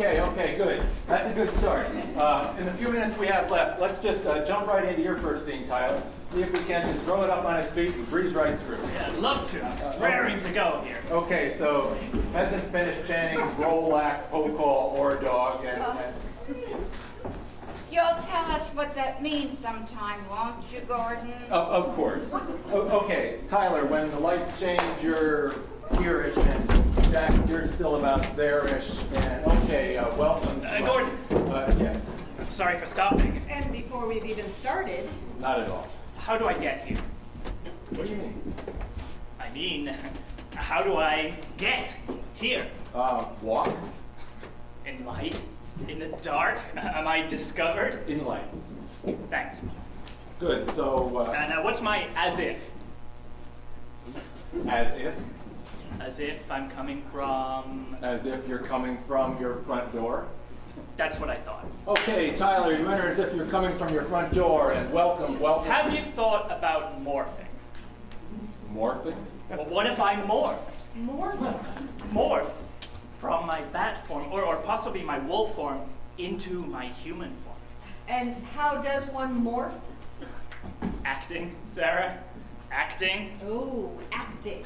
Okay, good. That's a good start. In the few minutes we have left, let's just jump right into your first scene, Tyler. See if we can just throw it up on its feet and breeze right through. Yeah, I'd love to. I'm raring to go here. Okay, so peasants finished chanting Rolak, Pokal, or dog, and You'll tell us what that means sometime, won't you, Gordon? of course. Okay, Tyler, when the lights change, you're here-ish, and Jack, you're still about there-ish, and okay, welcome. Gordon. Yeah. I'm sorry for stopping. And before we've even started, Not at all. How do I get here? What do you mean? I mean, how do I get here? Walk In light? In the dark? Am I discovered? in light. Thanks. Good, so, Now, what's my as if? as if I'm coming from... As if you're coming from your front door. That's what I thought. Okay, Tyler, you enter as if you're coming from your front door, and welcome. Have you thought about morphing? Morphing? Well, what if I morphed? morph. From my bat form, or possibly my wolf form, into my human form. And how does one morph? Acting, Sarah? Acting? Oh, acting.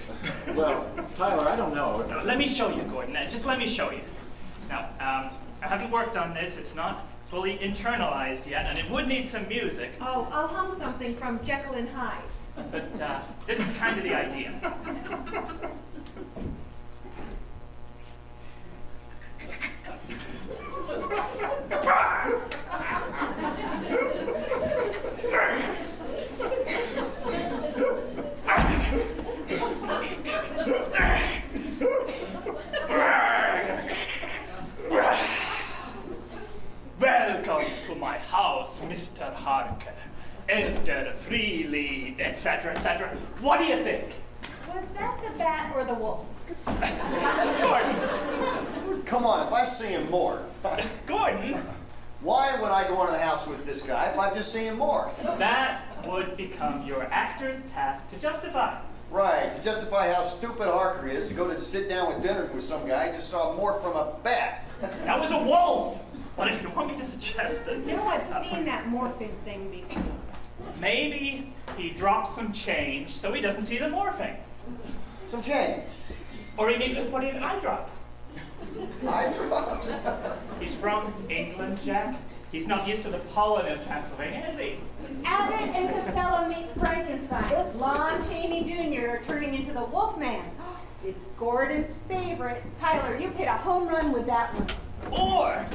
Well, Tyler, I don't know. No, let me show you, Gordon. Just let me show you. Now, I haven't worked on this. It's not fully internalized yet, and it would need some music. Oh, I'll hum something from Jekyll and Hyde. But this is kind of the idea. Welcome to my house, Mr. Harker. Enter freely, etc., etc. What do you think? Was that the bat or the wolf? Gordon. Come on, if I see him morph, Gordon, why would I go into the house with this guy if I've just seen him morph? that would become your actor's task to justify. Right, to justify how stupid Harker is, to go to sit down with dinner with some guy who just saw morph from a bat. That was a wolf! But if you want me to suggest that... You know, I've seen that morphing thing before. Maybe he drops some change so he doesn't see the morphing. Some change. Or he needs to put in eye drops. Eye drops. He's from England, Jack. He's not used to the pollen in Pennsylvania, is he? Abbott and Costello meet Frankenstein. Lon Chaney Jr. turning into the Wolfman. It's Gordon's favorite. Tyler, you've hit a home run with that one. Or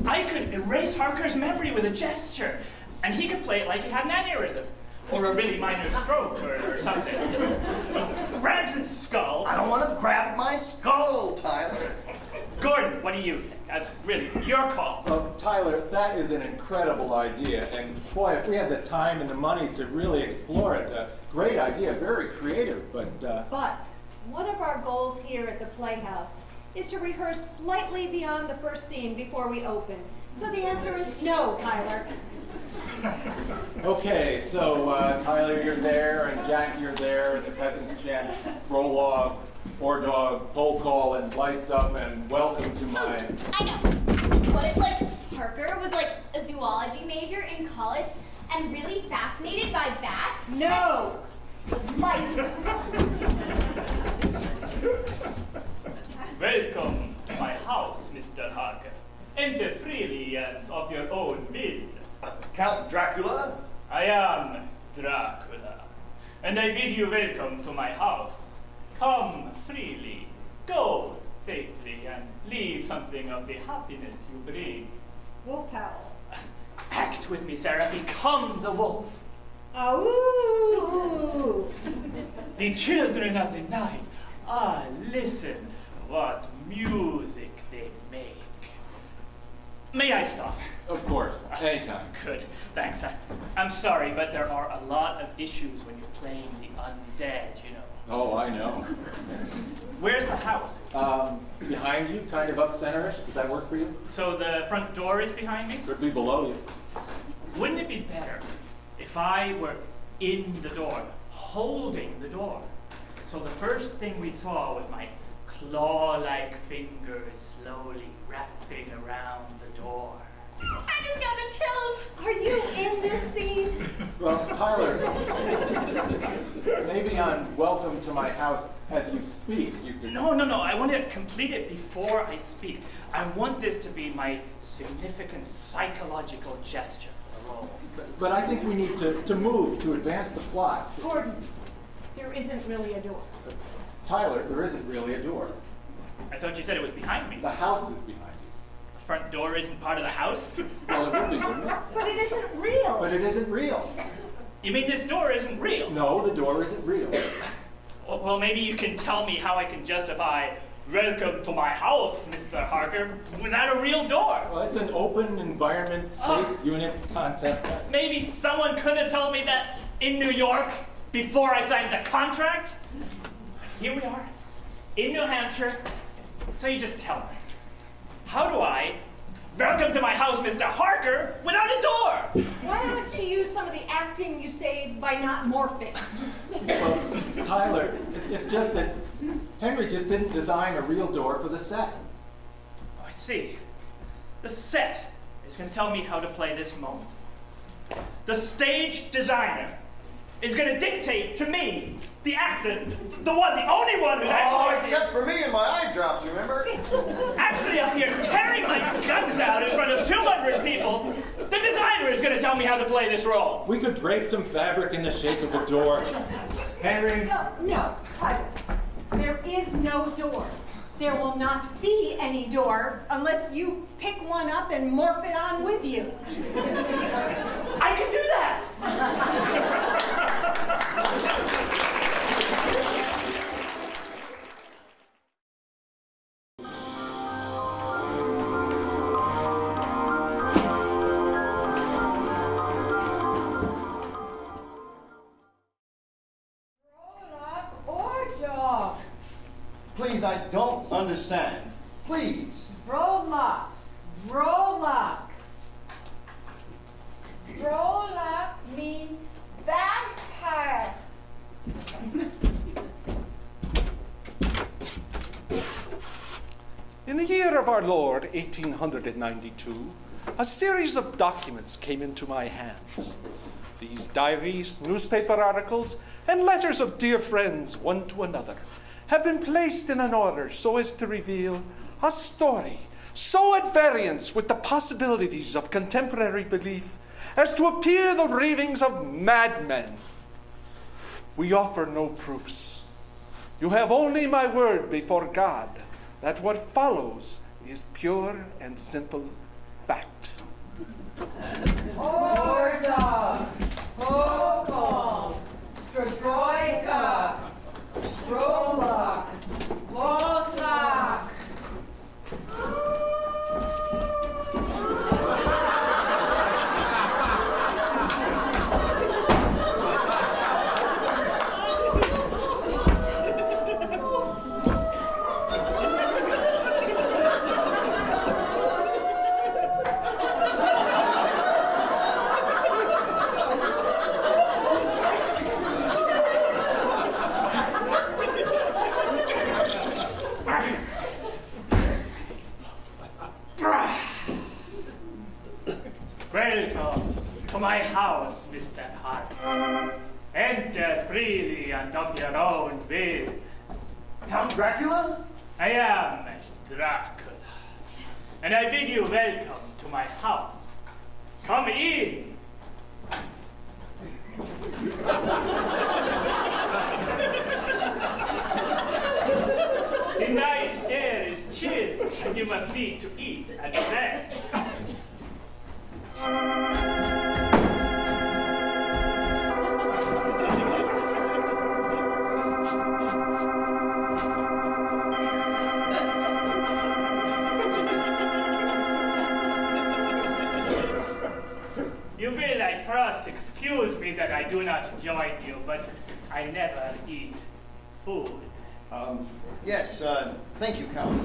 I could erase Harker's memory with a gesture, and he could play it like he had an aneurysm, or a really minor stroke, or something. He grabs his skull. I don't want to grab my skull, Tyler. Gordon, what do you think? Really, your call. Tyler, that is an incredible idea, and boy, if we had the time and the money to really explore it, great idea, very creative, but... But one of our goals here at the Playhouse is to rehearse slightly beyond the first scene before we open. So the answer is no, Tyler. Okay, so Tyler, you're there, and Jack, you're there, and the peasants chant Rolog, or dog, roll call, and lights up, and welcome to my... I know. What if, Parker was, a zoology major in college and really fascinated by bats? No! Mice! Welcome to my house, Mr. Harker. Enter freely and of your own will. Count Dracula? I am Dracula, and I bid you welcome to my house. Come freely, go safely, and leave something of the happiness you bring. Wolf howl. Act with me, Sarah. Become the wolf. Ooh! The children of the night. Ah, listen, what music they make. May I stop? Of course, anytime. Good, thanks. I'm sorry, but there are a lot of issues when you're playing the undead, you know. Oh, I know. Where's the house? Behind you, kind of up center-ish. Does that work for you? So the front door is behind me? Could be below you. Wouldn't it be better if I were in the door, holding the door? So the first thing we saw was my claw-like fingers slowly wrapping around the door. I just got the chills. Are you in this scene? Well, Tyler, maybe on Welcome to My House as you speak, you could... No. I want to complete it before I speak. I want this to be my significant psychological gesture for the role. But I think we need to move to advance the plot. Gordon, there isn't really a door. Tyler, there isn't really a door. I thought you said it was behind me. The house is behind you. The front door isn't part of the house? Well, it would be, wouldn't it? But it isn't real. But it isn't real. You mean this door isn't real? No, the door isn't real. Well, maybe you can tell me how I can justify welcome to my house, Mr. Harker, without a real door. Well, it's an open environment space unit concept. Maybe someone could have told me that in New York before I signed the contract. Here we are, in New Hampshire. So you just tell me, how do I welcome to my house, Mr. Harker, without a door? Why don't you use some of the acting you saved by not morphing? Well, Tyler, it's just that Henry just didn't design a real door for the set. Oh, I see. The set is going to tell me how to play this moment. The stage designer is going to dictate to me, the actor, the only one who's Oh, actually except for me and my eye drops, remember? actually up here tearing my guts out in front of 200 people. The designer is going to tell me how to play this role. We could drape some fabric in the shape of a door. Henry? No, Tyler. There is no door. There will not be any door unless you pick one up and morph it on with you. I can do that. Or dog. Please, I don't understand. Please. Vrolak. Vrolak. Vrolak means vampire. In the year of our Lord, 1892, a series of documents came into my hands. These diaries, newspaper articles, and letters of dear friends one to another have been placed in an order so as to reveal a story so at variance with the possibilities of contemporary belief as to appear the ravings of madmen. We offer no proofs. You have only my word before God that what follows is pure and simple fact. Orda. Vokal. Strojka. Strolak. Voslak. Welcome to my house, Mr. Harker. Enter freely and of your own will. Count Dracula? I am Dracula, and I bid you welcome to my house. Come in. The night air is chill, and you must need to eat and rest. You will, I trust, excuse me that I do not join you, but I never eat food. Yes, thank you, Count.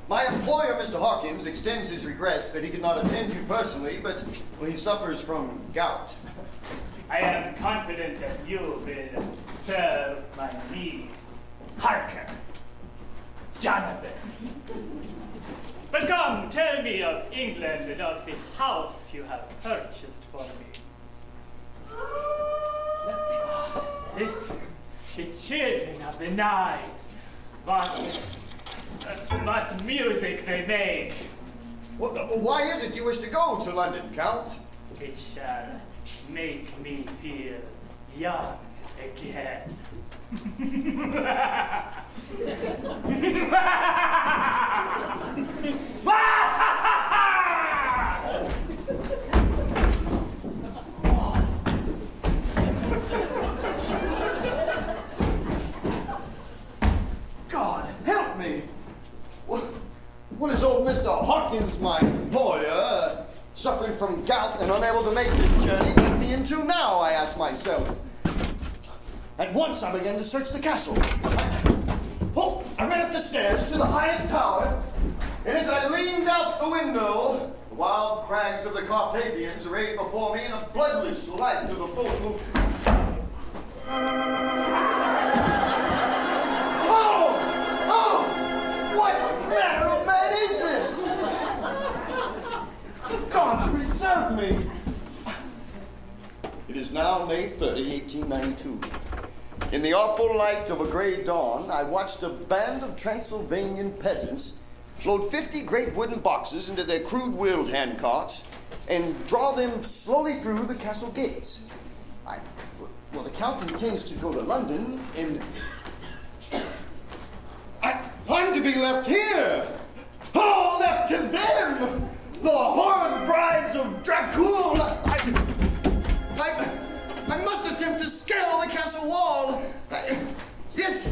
My employer, Mr. Hawkins, extends his regrets that he could not attend you personally, but well, he suffers from gout. I am confident that you will serve my needs. Harker. Jonathan. But come, tell me of England and of the house you have purchased for me. Listen, the children of the night. What music they make. Why is it you wish to go to London, Count? It shall make me feel young again. God, help me! What is old Mr. Hawkins, my employer, suffering from gout and unable to make this journey, get me into now, I ask myself. At once I began to search the castle. I ran up the stairs to the highest tower, and as I leaned out the window, the wild crags of the Carpathians arrayed before me in a bloodless light of the full moon. What manner of man is this? God preserve me! It is now May 30, 1892. In the awful light of a gray dawn, I watched a band of Transylvanian peasants load 50 great wooden boxes into their crude-wheeled handcarts and draw them slowly through the castle gates. Well, the Count intends to go to London, and I'm to be left here! Oh, left to them! The horrid brides of Dracul! I must attempt to scale the castle wall! Yes!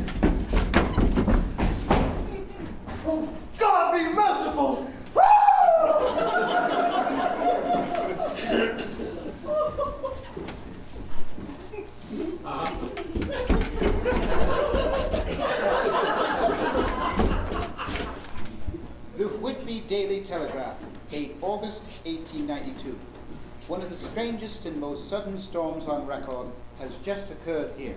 Oh, God be merciful! The Whitby Daily Telegraph, 8 August 1892. One of the strangest and most sudden storms on record has just occurred here.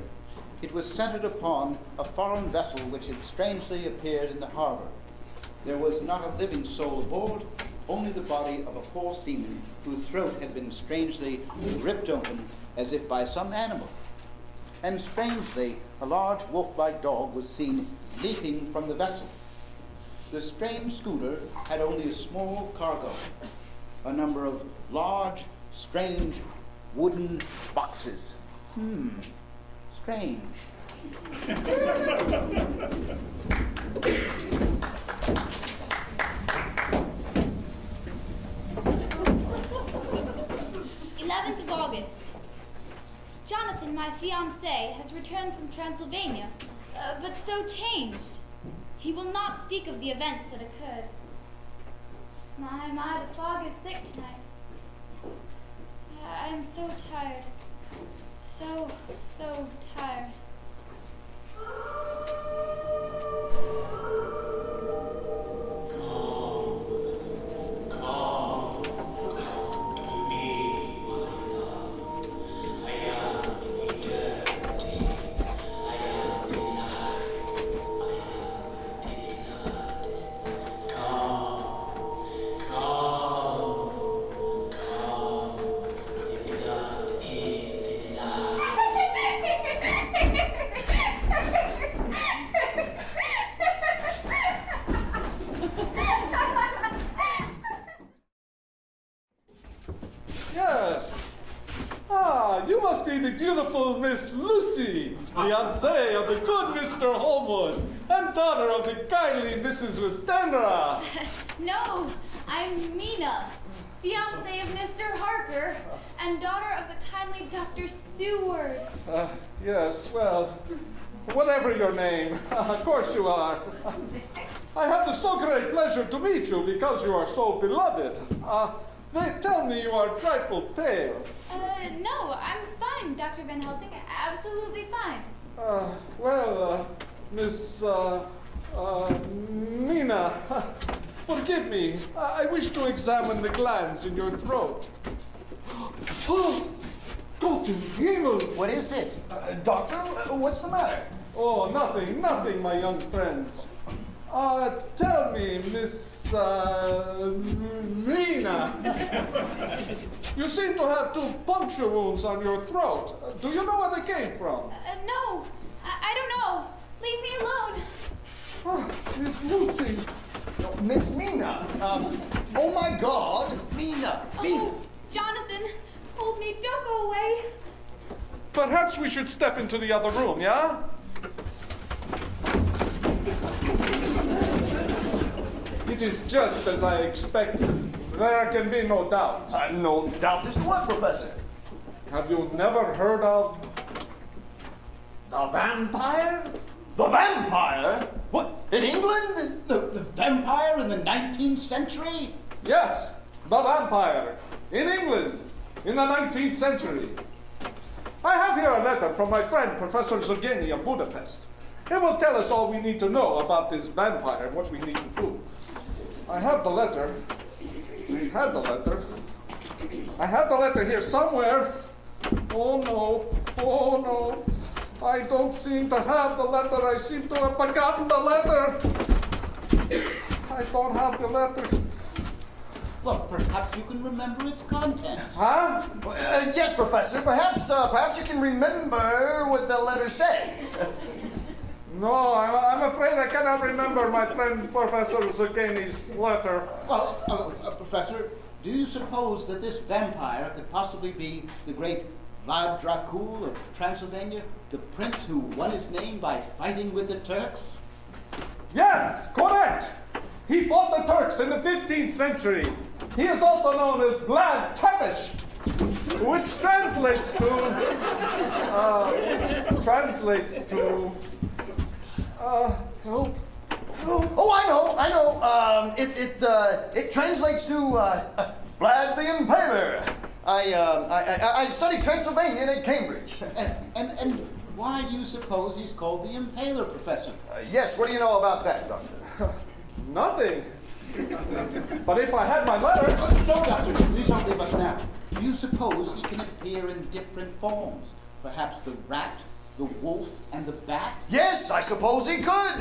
It was centered upon a foreign vessel which had strangely appeared in the harbor. There was not a living soul aboard, only the body of a poor seaman whose throat had been strangely ripped open as if by some animal. And strangely, a large wolf-like dog was seen leaping from the vessel. The strange schooner had only a small cargo, a number of large, strange wooden boxes. Strange. Of August. Jonathan, my fiancé, has returned from Transylvania, but so changed. He will not speak of the events that occurred. My, the fog is thick tonight. I am so tired. So tired. Yes. You must be the beautiful Miss Lucy, fiancée of the good Mr. Holmwood, and daughter of the kindly Mrs. Westenra. No, I'm Mina, fiancée of Mr. Harker, and daughter of the kindly Dr. Seward. Yes, well, whatever your name, of course you are. I have the so great pleasure to meet you because you are so beloved. They tell me you are trifle pale. No, I'm fine, Dr. Van Helsing, absolutely fine. Miss, Mina, forgive me. I wish to examine the glands in your throat. Oh, go to Himmel! What is it? Doctor, what's the matter? Oh, nothing, my young friends. Tell me, Miss Mina. You seem to have 2 puncture wounds on your throat. Do you know where they came from? No, I don't know. Leave me alone. Miss Lucy. No, Miss Mina. Oh my God, Mina. Oh, Jonathan, hold me. Don't go away. Perhaps we should step into the other room, yeah? It is just as I expected. There can be no doubt. No doubt as to what, Professor? Have you never heard of The vampire? The vampire? What, in England? The vampire in the 19th century? Yes, the vampire, in England, in the 19th century. I have here a letter from my friend, Professor Zergeni of Budapest. It will tell us all we need to know about this vampire and what we need to do. I have the letter. I had the letter. I have the letter here somewhere. Oh no. I don't seem to have the letter. I seem to have forgotten the letter. I don't have the letter. Well, perhaps you can remember its content. Huh? Yes, Professor. Perhaps you can remember what the letter said. No, I'm afraid I cannot remember my friend Professor Zergeni's letter. Well, Professor, do you suppose that this vampire could possibly be the great Vlad Dracul of Transylvania, the prince who won his name by fighting with the Turks? Yes, correct. He fought the Turks in the 15th century. He is also known as Vlad Tepish, which translates to help. Oh, I know. It translates to Vlad the Impaler. I studied Transylvanian at Cambridge. And why do you suppose he's called the Impaler, Professor? Yes, what do you know about that, Doctor? Nothing. But if I had my letter... No, Doctor, please don't leave us now. Do you suppose he can appear in different forms? Perhaps the rat, the wolf, and the bat? Yes, I suppose he could.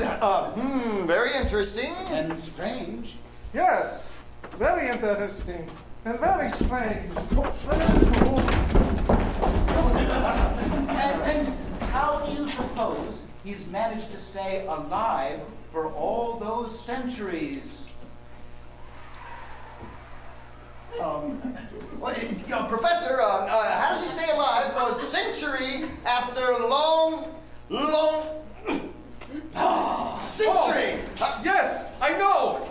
Very interesting. And strange. Yes, very interesting and very strange. And how do you suppose he's managed to stay alive for all those centuries? Professor, how does he stay alive for a century after long century? Yes, I know.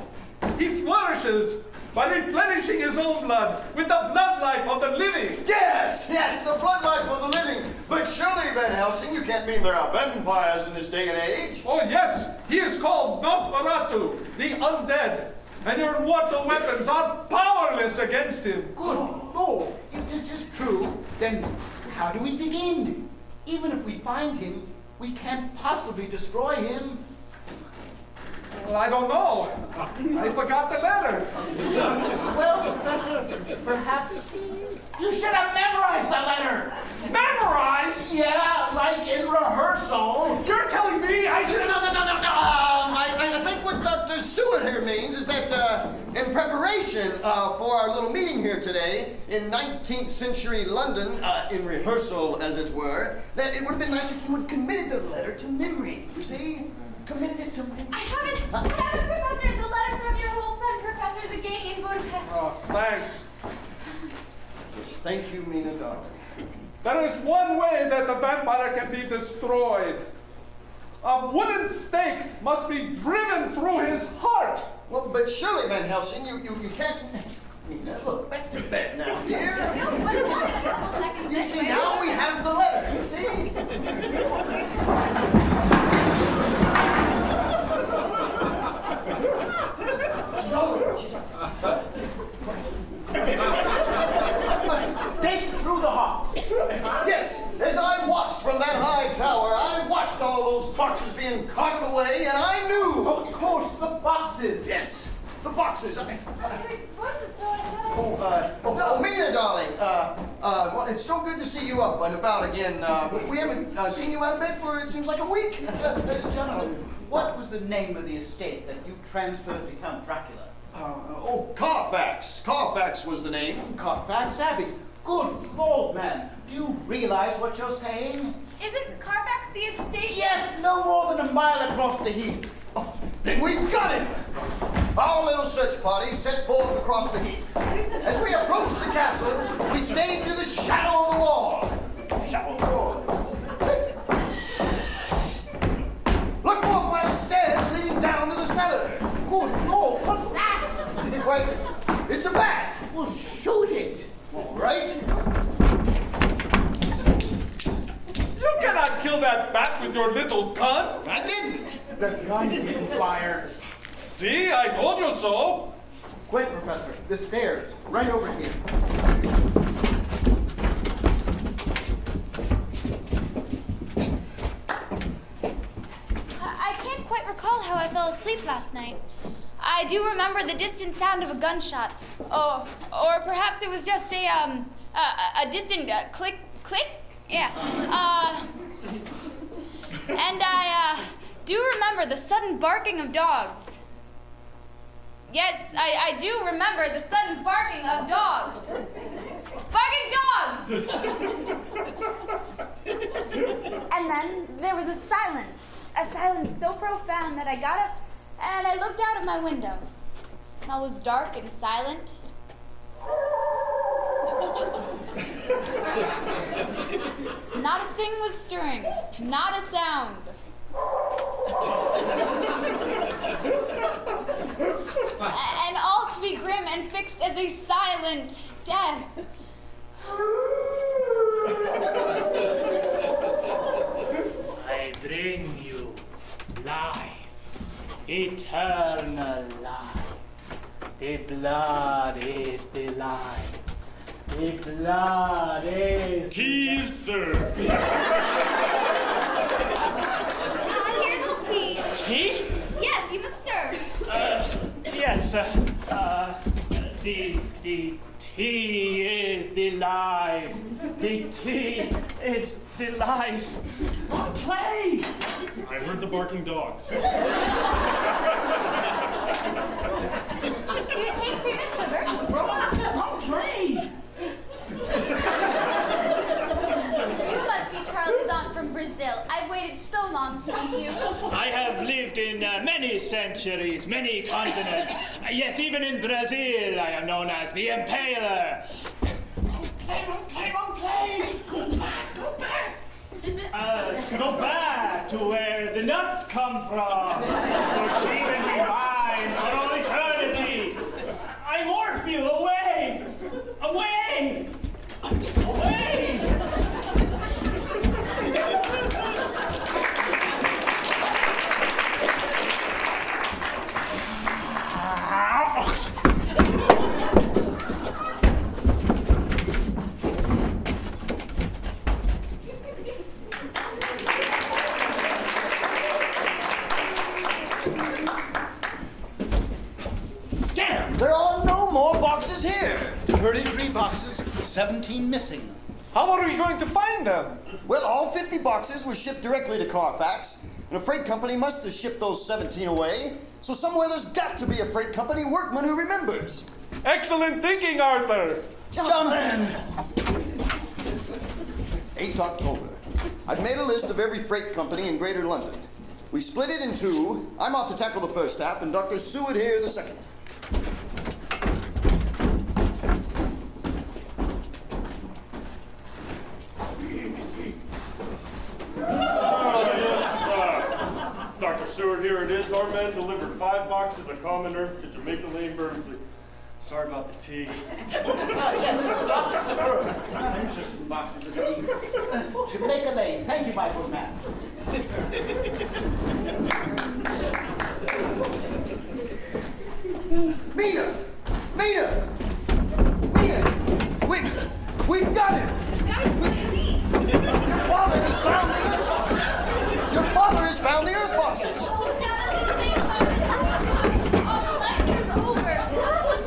He flourishes by replenishing his own blood with the blood life of the living. Yes, the blood life of the living. But surely, Van Helsing, you can't mean there are vampires in this day and age. Oh, yes, he is called Nosferatu, the undead. And your mortal weapons are powerless against him. Good Lord, if this is true, then how do we begin? Even if we find him, we can't possibly destroy him. Well, I don't know. I forgot the letter. Well, Professor, perhaps you should have memorized the letter. Memorized? Yeah, like in rehearsal. You're telling me I should have... No. I think what Dr. Seward here means is that in preparation for our little meeting here today in 19th century London, in rehearsal as it were, that it would have been nice if you would committed the letter to memory. You see? Committed it to memory. I haven't, Professor. The letter from your old friend, Professor Zergeni in Budapest. Oh, thanks. Yes, thank you, Mina, darling. There is one way that the vampire can be destroyed. A wooden stake must be driven through his heart. Well, but surely, Van Helsing, you can't... Mina, look, back to bed now, dear. No, but in a couple seconds. You see, now we have the letter, you see? Stake through the heart. Yes, as I watched from that high tower, I watched all those boxes being carted away, and I knew. Of course, the boxes. Yes, the boxes. Your voice is so annoying. Mina, darling. Well, it's so good to see you up and about again. We haven't seen you out of bed for, it seems like a week. Jonathan, what was the name of the estate that you transferred to Count Dracula? Carfax. Carfax was the name. Carfax Abbey. Good Lord, man. Do you realize what you're saying? Isn't Carfax the estate? Yes, no more than a mile across the heath. Then we've got him! Our little search party set forth across the heath. As we approached the castle, we stayed to the shadow of the wall. Shadow of the wall. Look for a flight of stairs leading down to the cellar. Good Lord, what's that? Wait, it's a bat. Well, shoot it. All right. You cannot kill that bat with your little gun. I didn't. The gun didn't fire. See, I told you so. Wait, Professor, the stairs, right over here. I can't quite recall how I fell asleep last night. I do remember the distant sound of a gunshot, or perhaps it was just a distant click, click. Yeah. And I do remember the sudden barking of dogs. Yes, I do remember the sudden barking of dogs. Barking dogs! And then there was a silence so profound that I got up and I looked out of my window. And all was dark and silent. Not a thing was stirring, not a sound. And all to be grim and fixed as a silent death. I bring you life, eternal life. The blood is the life. The blood is... Tea is served. Here's tea. Tea? Yes, you must serve. Yes, the tea is the life. The tea is the life. Play! I heard the barking dogs. Do you take cream and sugar? I'll play! You must be Charlie's aunt from Brazil. I've waited so long to meet you. I have lived in many centuries, many continents. Yes, even in Brazil, I am known as the Impaler. Play! Go back! Go back to where the nuts come from. So she can be mine for all eternity. I morph you away! Away! Away! Damn, there are no more boxes here. 33 boxes, 17 missing. How are we going to find them? Well, all 50 boxes were shipped directly to Carfax, and a freight company must have shipped those 17 away. So somewhere there's got to be a freight company workman who remembers. Excellent thinking, Arthur. Jonathan! 8th October. I've made a list of every freight company in Greater London. We split it in two. I'm off to tackle the first half, and Dr. Seward here the second. Dr. Stewart, here it is. Our man delivered 5 boxes of common herb to Jamaica Lane, Bermondsey. Sorry about the tea. Yes, boxes of herb. Not interested in boxes of tea. Jamaica Lane. Thank you, my good man. Mina! Mina! Mina! We've got him! What do you mean? Your father has found the earth boxes! Your father has found the earth boxes!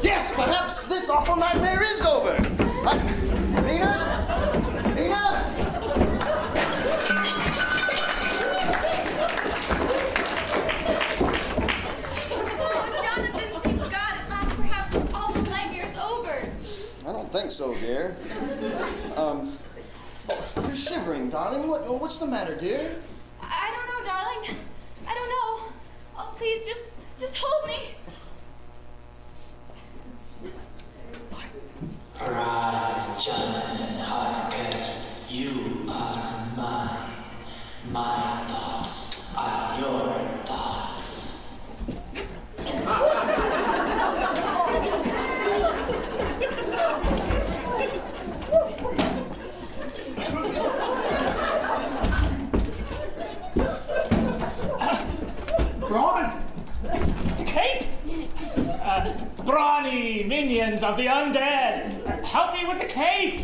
Yes, perhaps this awful nightmare is over! Mina? Mina? think so, dear. You're shivering, darling. What's the matter, dear? I don't know, darling. I don't know. Oh, please, just hold me. Rise, Jonathan Harker. You are mine. My thoughts are your thoughts. Brawn? Cape? Brawny minions of the undead, help me with the cape!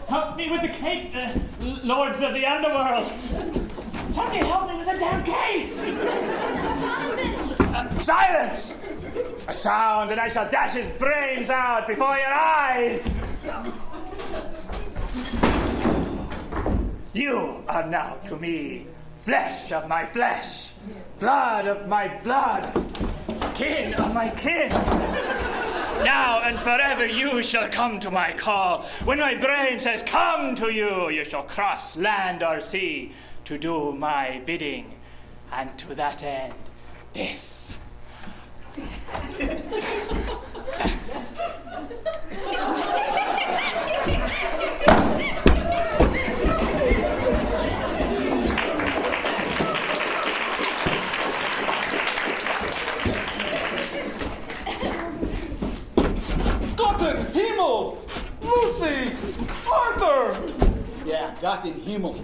Help me with the cape, lords of the underworld! Somebody help me with the damn cape! Silence! A sound and I shall dash his brains out before your eyes! You are now to me flesh of my flesh, blood of my blood, kin of my kin. Now and forever you shall come to my call. When my brain says come to you, you shall cross land or sea to do my bidding. And to that end, this. Gott in Himmel! Lucy! Arthur! Yeah, Gott in Himmel.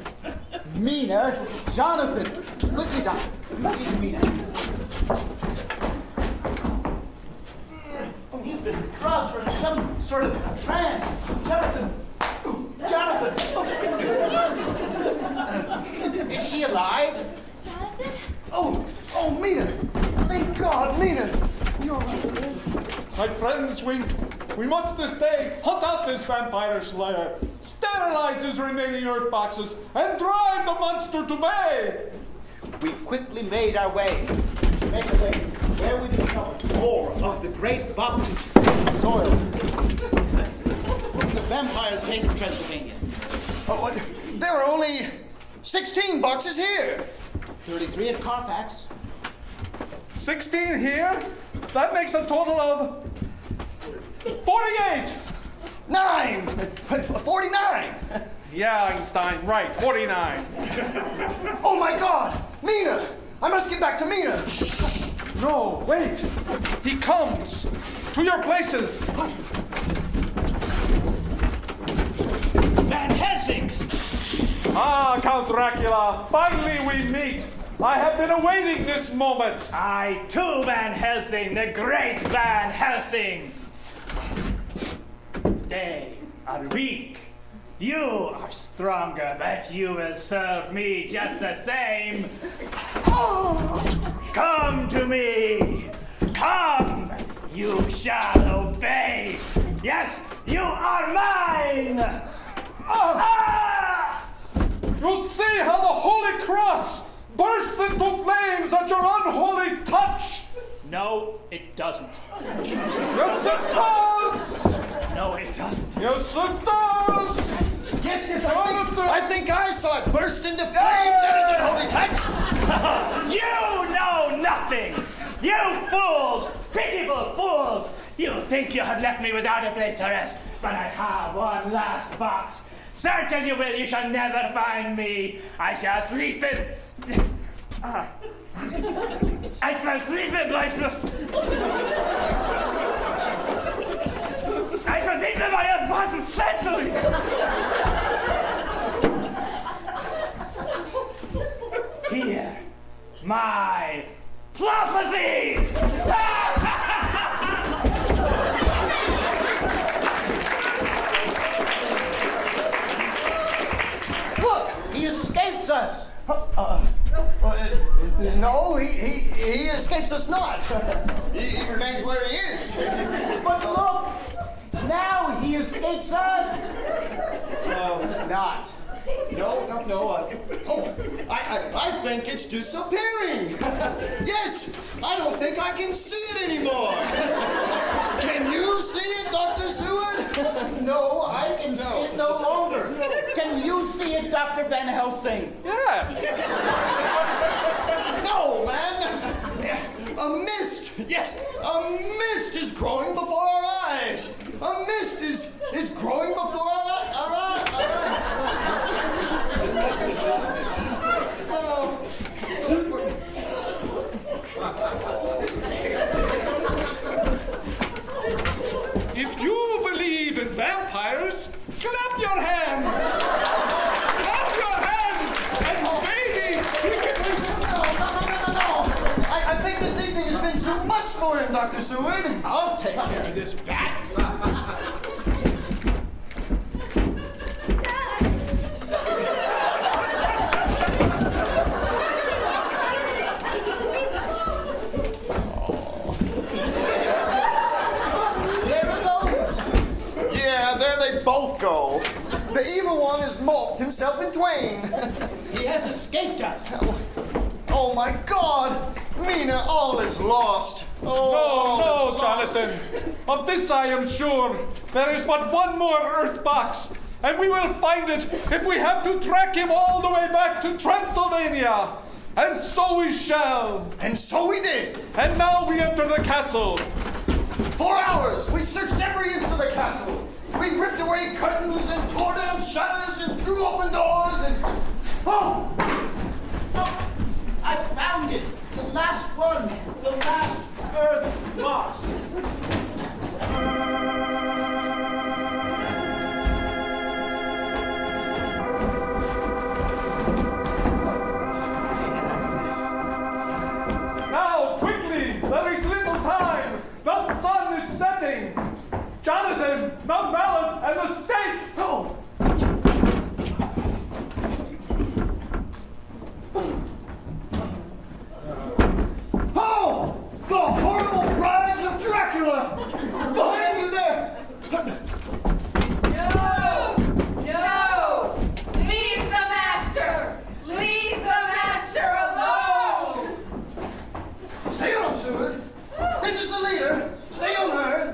Mina, Jonathan. Quickly, Doctor. See Mina. He's been drugged or in some sort of trance. Jonathan. Is she alive? Jonathan? Oh, Mina! Thank God, Mina! You're right. My friends, we must this day hunt out this vampire's lair, sterilize his remaining earth boxes, and drive the monster to bay! We quickly made our way. Make a way where we discovered more of the great boxes of soil. The vampires hate Transylvania. There are only 16 boxes here. 33 at Carfax. 16 here? That makes a total of 48! 49! Yeah, Einstein, right, 49. Oh my God! Mina! I must get back to Mina! No, wait! He comes! To your places! Van Helsing! Ah, Count Dracula, finally we meet! I have been awaiting this moment! I too, Van Helsing, the great Van Helsing! They are weak. You are stronger, but you will serve me just the same. Come to me! Come! You shall obey! Yes, you are mine! You'll see how the Holy Cross bursts into flames at your unholy touch! No, it doesn't. Yes, it does! No, it doesn't. Yes, it does! Yes, I think I saw it burst into flames. That is a holy touch. You know nothing! You fools! Pitiful fools! You think you have left me without a place to rest, but I have one last box. Search as you will, you shall never find me. I shall sleep in... I shall sleep in my... I shall sleep in my unconscious senses! Hear my prophecy! Look, he escapes us. No, he escapes us not. He remains where he is. But look, now he escapes us. No, not. No. I think it's disappearing. Yes, I don't think I can see it anymore. Can you see it, Dr. No, I can see it no longer. Can you see it, Dr. Van Helsing? Yes. No, man! A mist! Yes, a mist is growing before our eyes! A mist is growing before our eyes! If you believe in vampires, clap your hands! Clap your hands! And maybe he can... No. I think this evening has been too much for him, Dr. Seward. I'll take care of this bat. Both go. The evil one has morphed himself in twain. He has escaped us. Oh my God! Mina, all is lost. No, Jonathan. Of this I am sure. There is but one more Earth box, and we will find it if we have to track him all the way back to Transylvania. And so we shall. And so we did. And now we enter the castle. 4 hours. We searched every inch of the castle. We ripped away curtains and tore down shutters and threw open doors and... Oh! Look, I found it. The last one. The last Earth box. Now, quickly! There is little time. The sun is setting. Jonathan, the mallet, and the stake! Oh! Oh! The horrible brides of Dracula! Behind you there! No! Leave the master! Leave the master alone! Stay on, Seward. This is the leader. Stay on her.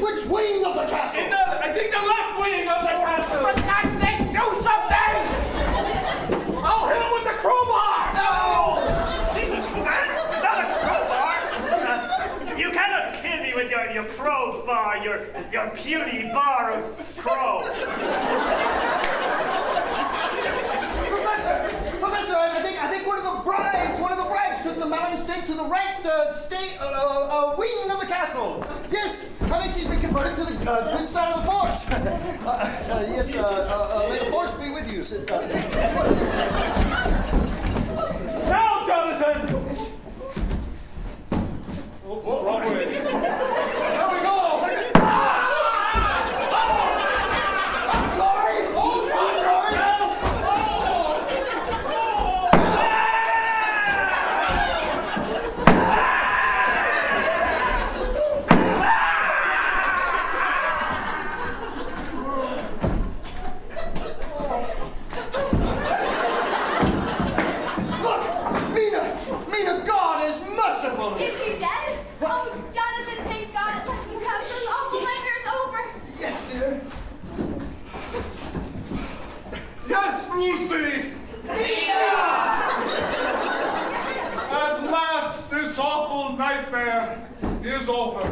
Which wing of the castle? I think the left wing of the castle. For God's sake, do something! I'll hit him with the crowbar! No! Not a crowbar! You cannot kill me with your crowbar, your puny bar of crow. Professor, I think one of the brides took the mountain stake to the right wing of the castle. Yes, I think she's been converted to the good side of the force. Yes, may the force be with you. Now, Jonathan! Wrong way. There we go! I'm sorry! I'm sorry! Mina, God is merciful! Is he dead? Oh, Jonathan, thank God at last the council's awful nightmare's over. Yes, dear. Yes, Lucy! At last, this awful nightmare is over.